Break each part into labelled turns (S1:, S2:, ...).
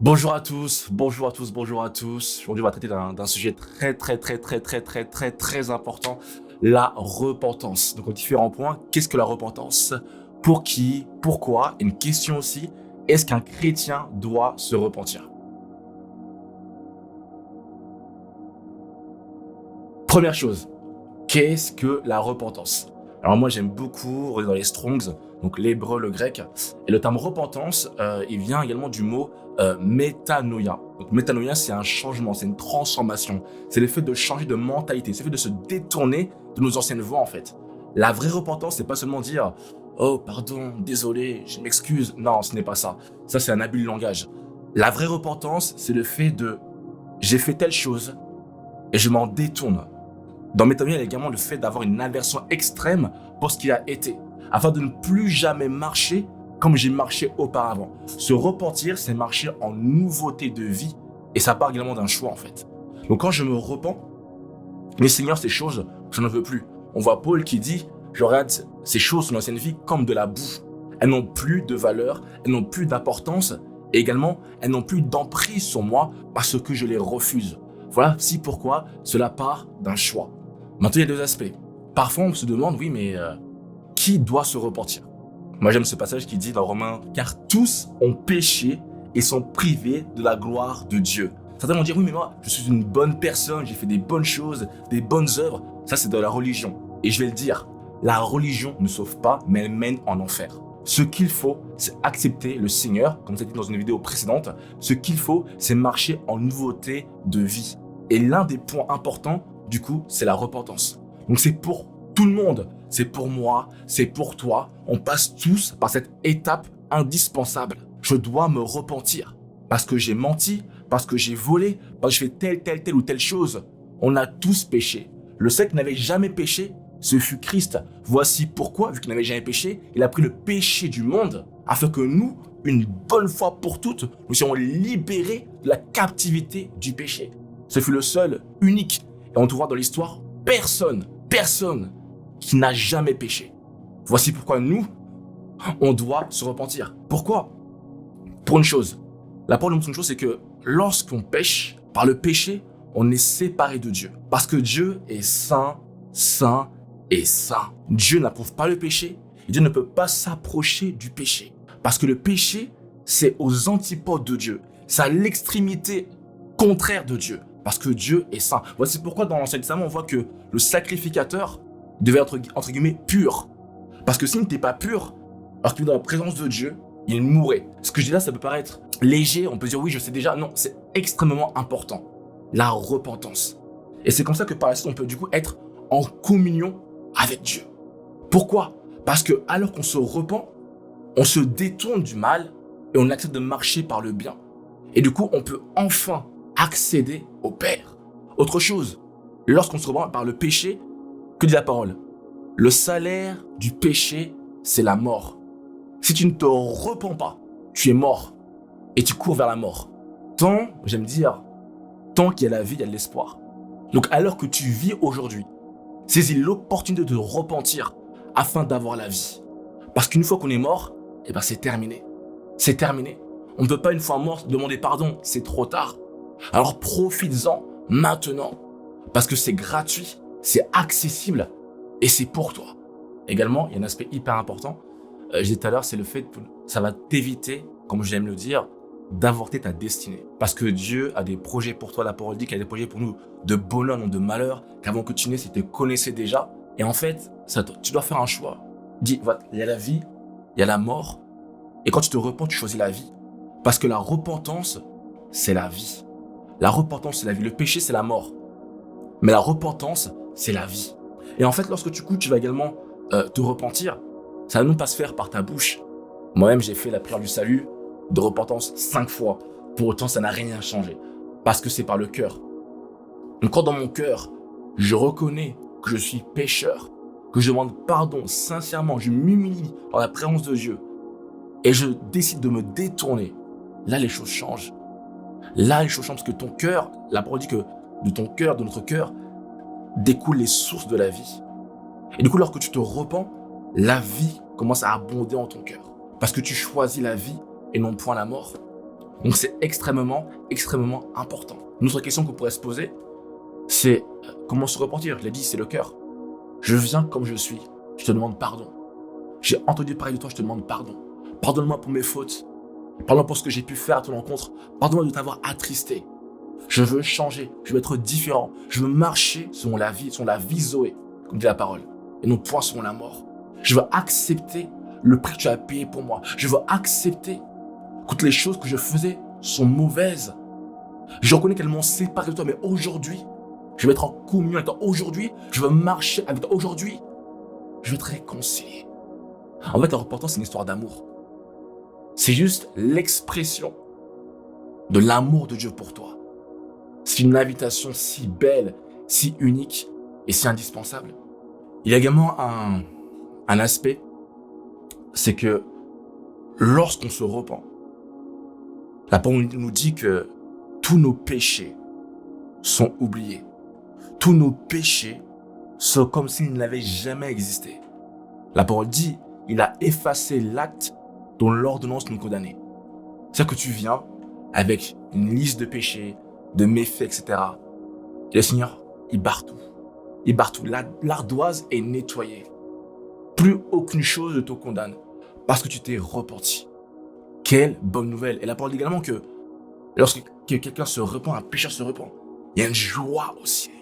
S1: Bonjour à tous, bonjour à tous, bonjour à tous. Aujourd'hui, on va traiter d'un sujet très important, la repentance. Donc, aux différents points, qu'est-ce que la repentance? Pour qui? Pourquoi? Et une question aussi, est-ce qu'un chrétien doit se repentir? Première chose, qu'est-ce que la repentance? Alors moi j'aime beaucoup regarder dans les Strongs, donc l'hébreu, le grec, et le terme repentance, il vient également du mot métanoïa. Donc métanoïa c'est un changement, c'est une transformation, c'est le fait de changer de mentalité, c'est le fait de se détourner de nos anciennes voies en fait. La vraie repentance c'est pas seulement dire «Oh pardon, désolé, je m'excuse», non ce n'est pas ça, ça c'est un abus de langage. La vraie repentance c'est le fait de «j'ai fait telle chose et je m'en détourne». Dans Métanoïa, il y a également le fait d'avoir une aversion extrême pour ce qu'il a été, afin de ne plus jamais marcher comme j'ai marché auparavant. Se repentir, c'est marcher en nouveauté de vie, et ça part également d'un choix en fait. Donc quand je me repens, mais Seigneur, ces choses, je n'en veux plus. On voit Paul qui dit, je regarde ces choses de l'ancienne vie comme de la boue. Elles n'ont plus de valeur, elles n'ont plus d'importance, et également, elles n'ont plus d'emprise sur moi parce que je les refuse. Voilà, si pourquoi cela part d'un choix. Maintenant, il y a deux aspects. Parfois, on se demande, oui, mais qui doit se repentir? Moi, j'aime ce passage qui dit dans Romains, car tous ont péché et sont privés de la gloire de Dieu. Certains vont dire, oui, mais moi, je suis une bonne personne, j'ai fait des bonnes choses, des bonnes œuvres. Ça, c'est de la religion. Et je vais le dire, la religion ne sauve pas, mais elle mène en enfer. Ce qu'il faut, c'est accepter le Seigneur, comme ça dit dans une vidéo précédente. Ce qu'il faut, c'est marcher en nouveauté de vie. Et l'un des points importants, du coup, c'est la repentance. Donc c'est pour tout le monde, c'est pour moi, c'est pour toi. On passe tous par cette étape indispensable. Je dois me repentir parce que j'ai menti, parce que j'ai volé, parce que je fais telle ou telle chose. On a tous péché. Le seul qui n'avait jamais péché, ce fut Christ. Voici pourquoi, vu qu'il n'avait jamais péché, il a pris le péché du monde afin que nous, une bonne fois pour toutes, nous soyons libérés de la captivité du péché. Ce fut le seul, unique. Et on te voit dans l'histoire, personne qui n'a jamais péché. Voici pourquoi nous, on doit se repentir. Pourquoi? Pour une chose. La parole nous montre une chose, c'est que lorsqu'on pêche, par le péché, on est séparé de Dieu. Parce que Dieu est saint, saint et saint. Dieu n'approuve pas le péché et Dieu ne peut pas s'approcher du péché. Parce que le péché, c'est aux antipodes de Dieu. C'est à l'extrémité contraire de Dieu. Parce que Dieu est saint. Voici pourquoi dans l'Ancien Testament, on voit que le sacrificateur devait être, entre guillemets, pur. Parce que s'il n'était pas pur, alors qu'il est dans la présence de Dieu, il mourrait. Ce que je dis là, ça peut paraître léger, on peut dire oui, je sais déjà. Non, c'est extrêmement important. La repentance. Et c'est comme ça que par la suite, on peut du coup être en communion avec Dieu. Pourquoi? Parce que alors qu'on se repent, on se détourne du mal et on accepte de marcher par le bien. Et du coup, on peut enfin accéder au Père. Autre chose, lorsqu'on se repent par le péché, que dit la parole? Le salaire du péché, c'est la mort. Si tu ne te repens pas, tu es mort et tu cours vers la mort. J'aime dire, tant qu'il y a la vie, il y a de l'espoir. Donc alors que tu vis aujourd'hui, saisis l'opportunité de te repentir afin d'avoir la vie. Parce qu'une fois qu'on est mort, eh ben c'est terminé. C'est terminé. On ne peut pas une fois mort demander pardon, c'est trop tard. Alors profites-en maintenant. Parce que c'est gratuit, c'est accessible et c'est pour toi. Également, il y a un aspect hyper important. Je disais tout à l'heure, c'est le fait que ça va t'éviter, comme j'aime le dire, d'avorter ta destinée. Parce que Dieu a des projets pour toi. La parole dit qu'il a des projets pour nous de bonheur, non de malheur, qu'avant que tu naisses, il te connaissait déjà. Et en fait, tu dois faire un choix. Dis, voilà, il y a la vie, il y a la mort. Et quand tu te repens, tu choisis la vie. Parce que la repentance, c'est la vie. La repentance, c'est la vie. Le péché, c'est la mort. Mais la repentance, c'est la vie. Et en fait, lorsque tu vas également te repentir, ça va non pas se faire par ta bouche. Moi-même, j'ai fait la prière du salut de repentance 5 fois. Pour autant, ça n'a rien changé. Parce que c'est par le cœur. Donc quand dans mon cœur, je reconnais que je suis pécheur, que je demande pardon sincèrement, je m'humilie dans la présence de Dieu, et je décide de me détourner, là les choses changent. Là les choses changent parce que ton cœur, la parole dit que de ton cœur, de notre cœur, découlent les sources de la vie. Et du coup, lorsque tu te repens, la vie commence à abonder en ton cœur. Parce que tu choisis la vie et non point la mort. Donc c'est extrêmement, extrêmement important. Une autre question qu'on pourrait se poser, c'est comment se repentir. Je l'ai dit, c'est le cœur. Je viens comme je suis, je te demande pardon. J'ai entendu parler de toi, je te demande pardon. Pardonne-moi pour mes fautes. Pardonne-moi pour ce que j'ai pu faire à ton encontre. Pardonne-moi de t'avoir attristé. Je veux changer, je veux être différent. Je veux marcher selon la vie Zoé, comme dit la parole, et non point selon la mort. Je veux accepter le prix que tu as payé pour moi. Je veux accepter que toutes les choses que je faisais sont mauvaises. Je reconnais qu'elles m'ont séparé de toi, mais aujourd'hui, je veux être en communion avec toi. Aujourd'hui, je veux marcher avec toi. Aujourd'hui, je veux te réconcilier. En fait, la repentance, c'est une histoire d'amour. C'est juste l'expression de l'amour de Dieu pour toi. C'est une invitation si belle, si unique et si indispensable. Il y a également un aspect, c'est que lorsqu'on se repent, la parole nous dit que tous nos péchés sont oubliés. Tous nos péchés sont comme s'ils n'avaient jamais existé. La parole dit, il a effacé l'acte dont l'ordonnance nous condamnait. C'est-à-dire que tu viens avec une liste de péchés, de méfaits, etc. Et le Seigneur, il barre tout. Il barre tout. L'ardoise est nettoyée. Plus aucune chose ne te condamne parce que tu t'es repenti. Quelle bonne nouvelle. Et la parole dit également que lorsque quelqu'un se repent, un pécheur se repent, il y a une joie au ciel.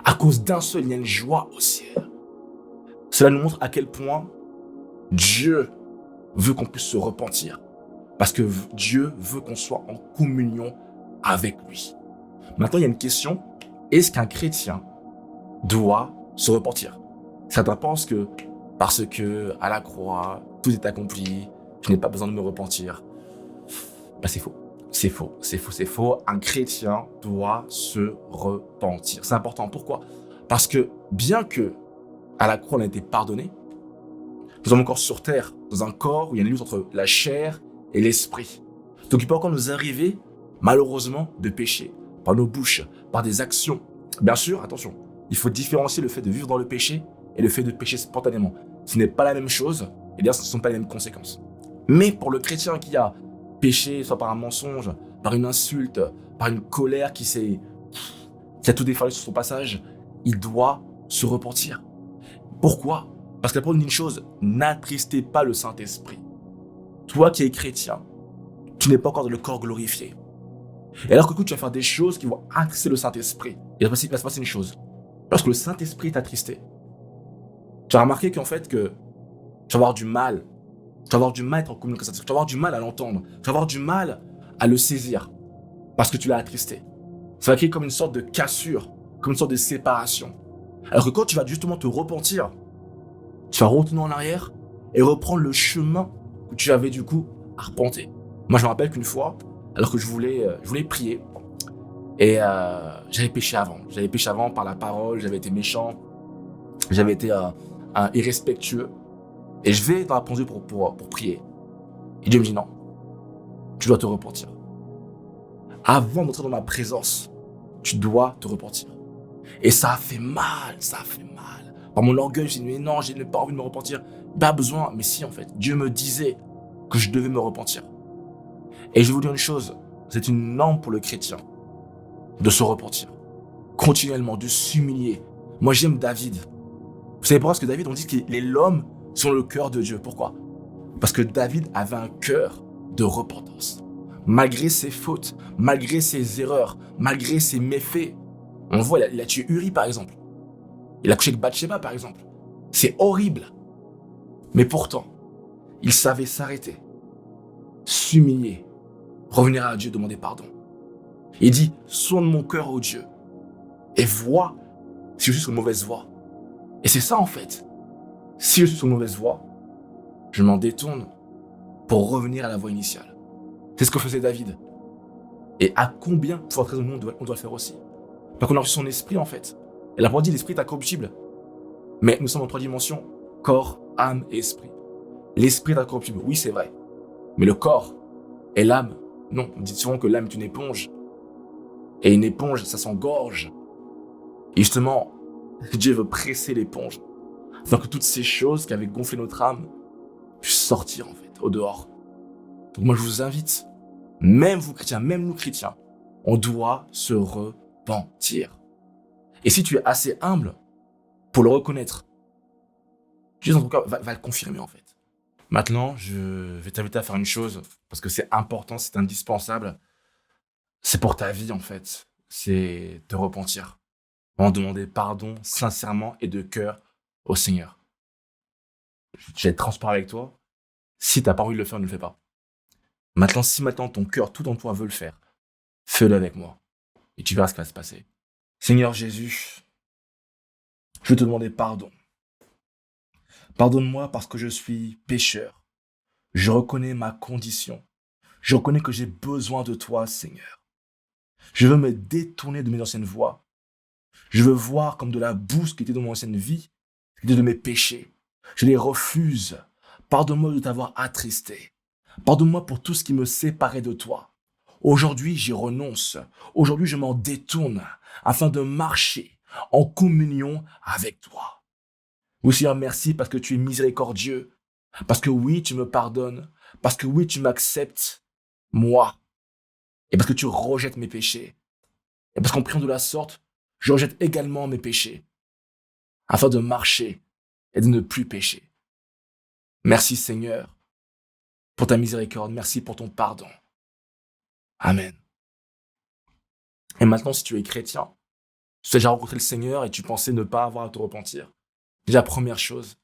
S1: À cause d'un seul, il y a une joie au ciel. Cela nous montre à quel point Dieu veut qu'on puisse se repentir. Parce que Dieu veut qu'on soit en communion avec lui. Maintenant, il y a une question. Est-ce qu'un chrétien doit se repentir? Certains pensent que parce que à la croix, tout est accompli, je n'ai pas besoin de me repentir. Ben, c'est faux. C'est faux, c'est faux, c'est faux. Un chrétien doit se repentir. C'est important. Pourquoi? Parce que bien que à la croix on a été pardonné, nous sommes encore sur terre, dans un corps où il y a une lutte entre la chair et l'esprit. Donc il peut encore nous arriver, malheureusement, de pécher par nos bouches, par des actions. Bien sûr, attention, il faut différencier le fait de vivre dans le péché et le fait de pécher spontanément. Ce n'est pas la même chose, et d'ailleurs ce ne sont pas les mêmes conséquences. Mais pour le chrétien qui a péché, soit par un mensonge, par une insulte, par une colère qui a tout déferlé sur son passage, il doit se repentir. Pourquoi? Parce que la parole dit une chose, n'attristez pas le Saint-Esprit. Toi qui es chrétien, tu n'es pas encore dans le corps glorifié. Et alors que tu vas faire des choses qui vont attrister le Saint-Esprit, il va se passer une chose. Lorsque le Saint-Esprit est attristé, tu vas remarquer qu'en fait, que tu vas avoir du mal. Tu vas avoir du mal à être en communication. Tu vas avoir du mal à l'entendre. Tu vas avoir du mal à le saisir. Parce que tu l'as attristé. Ça va créer comme une sorte de cassure, comme une sorte de séparation. Alors que quand tu vas justement te repentir, tu vas retourner en arrière et reprendre le chemin que tu avais du coup arpenté. Moi, je me rappelle qu'une fois, alors que je voulais prier, et j'avais péché avant. J'avais péché avant par la parole, j'avais été méchant, j'avais été irrespectueux. Et je vais dans la pensée pour prier. Et Dieu me dit non, tu dois te repentir. Avant d'entrer dans ma présence, tu dois te repentir. Et ça a fait mal, ça a fait mal. Par mon orgueil, j'ai dit mais non, je n'ai pas envie de me repentir. Pas besoin, mais si en fait, Dieu me disait que je devais me repentir. Et je vais vous dire une chose, c'est une norme pour le chrétien de se repentir. Continuellement, de s'humilier. Moi j'aime David. Vous savez pourquoi? Parce que David, on dit qu'il est l'homme sur le cœur de Dieu. Pourquoi? Parce que David avait un cœur de repentance. Malgré ses fautes, malgré ses erreurs, malgré ses méfaits. On voit, il a tué Uri par exemple. Il a couché avec Bathsheba par exemple. C'est horrible. Mais pourtant, il savait s'arrêter, s'humilier, revenir à Dieu, demander pardon. Il dit, sonde mon cœur, ô Dieu, et vois si je suis sur une mauvaise voie. Et c'est ça en fait. Si je suis sur une mauvaise voie, je m'en détourne pour revenir à la voie initiale. C'est ce que faisait David. Et à combien, pour être raisonnable, on doit le faire aussi? Parce qu'on a reçu son esprit en fait. Et la parole dit, l'esprit est incorruptible. Mais nous sommes en 3 dimensions, corps, âme et esprit. L'esprit est incorruptible, oui c'est vrai. Mais le corps et l'âme, non. On dit souvent que l'âme est une éponge. Et une éponge, ça s'engorge. Et justement, Dieu veut presser l'éponge. Afin que toutes ces choses qui avaient gonflé notre âme puissent sortir en fait, au dehors. Donc moi je vous invite même vous chrétiens, même nous chrétiens, on doit se repentir. Et si tu es assez humble pour le reconnaître, Dieu en tout cas va le confirmer en fait. Maintenant, je vais t'inviter à faire une chose, parce que c'est important, c'est indispensable. C'est pour ta vie en fait, c'est te repentir. En demander pardon sincèrement et de cœur au Seigneur. Je vais être transparent avec toi. Si tu n'as pas envie de le faire, ne le fais pas. Maintenant, si maintenant ton cœur tout en toi veut le faire, fais-le avec moi. Et tu verras ce qui va se passer. Seigneur Jésus, je veux te demander pardon. Pardonne-moi parce que je suis pécheur. Je reconnais ma condition. Je reconnais que j'ai besoin de toi, Seigneur. Je veux me détourner de mes anciennes voies. Je veux voir comme de la boue ce qui était dans mon ancienne vie, ce qui était de mes péchés. Je les refuse. Pardonne-moi de t'avoir attristé. Pardonne-moi pour tout ce qui me séparait de toi. Aujourd'hui, j'y renonce. Aujourd'hui, je m'en détourne afin de marcher en communion avec toi. Oui, Seigneur, merci parce que tu es miséricordieux. Parce que oui, tu me pardonnes. Parce que oui, tu m'acceptes, moi. Et parce que tu rejettes mes péchés. Et parce qu'en priant de la sorte, je rejette également mes péchés. Afin de marcher et de ne plus pécher. Merci Seigneur pour ta miséricorde. Merci pour ton pardon. Amen. Et maintenant, si tu es chrétien, tu as déjà rencontré le Seigneur et tu pensais ne pas avoir à te repentir. Déjà, première chose,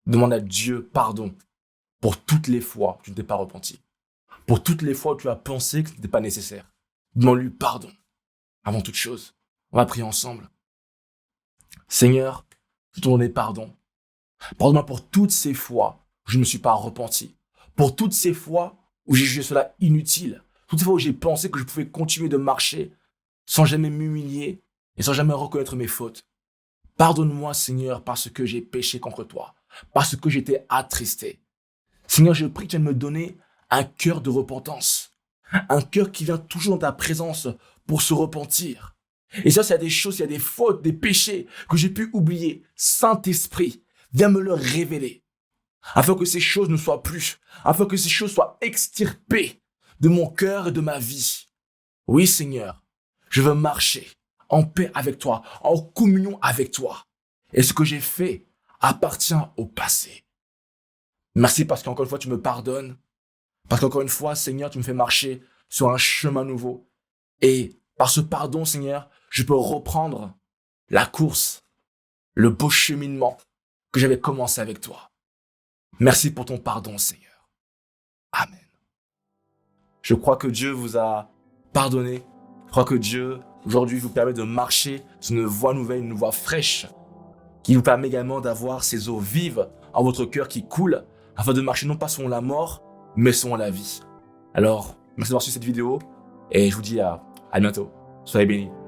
S1: demande à Dieu pardon pour toutes les fois où tu ne t'es pas repenti. Pour toutes les fois où tu as pensé que ce n'était pas nécessaire. Demande-lui pardon. Avant toute chose, on va prier ensemble. Seigneur, je te demande pardon. Pardonne-moi pour toutes ces fois où je ne me suis pas repenti. Pour toutes ces fois où j'ai jugé cela inutile. Toutes ces fois où j'ai pensé que je pouvais continuer de marcher sans jamais m'humilier et sans jamais reconnaître mes fautes. Pardonne-moi, Seigneur, parce que j'ai péché contre toi, parce que j'étais attristé. Seigneur, je prie que tu viennes me donner un cœur de repentance, un cœur qui vient toujours dans ta présence pour se repentir. Et ça, s'il y a des choses, s'il y a des fautes, des péchés que j'ai pu oublier, Saint-Esprit, viens me le révéler, afin que ces choses ne soient plus, afin que ces choses soient extirpées de mon cœur et de ma vie. Oui, Seigneur, je veux marcher en paix avec toi, en communion avec toi. Et ce que j'ai fait appartient au passé. Merci parce qu'encore une fois, tu me pardonnes. Parce qu'encore une fois, Seigneur, tu me fais marcher sur un chemin nouveau. Et par ce pardon, Seigneur, je peux reprendre la course, le beau cheminement que j'avais commencé avec toi. Merci pour ton pardon, Seigneur. Amen. Je crois que Dieu vous a pardonné. Je crois que Dieu, aujourd'hui, vous permet de marcher sur une voie nouvelle, une voie fraîche, qui vous permet également d'avoir ces eaux vives en votre cœur qui coulent, afin de marcher non pas selon la mort, mais selon la vie. Alors, merci d'avoir suivi cette vidéo, et je vous dis à bientôt. Soyez bénis.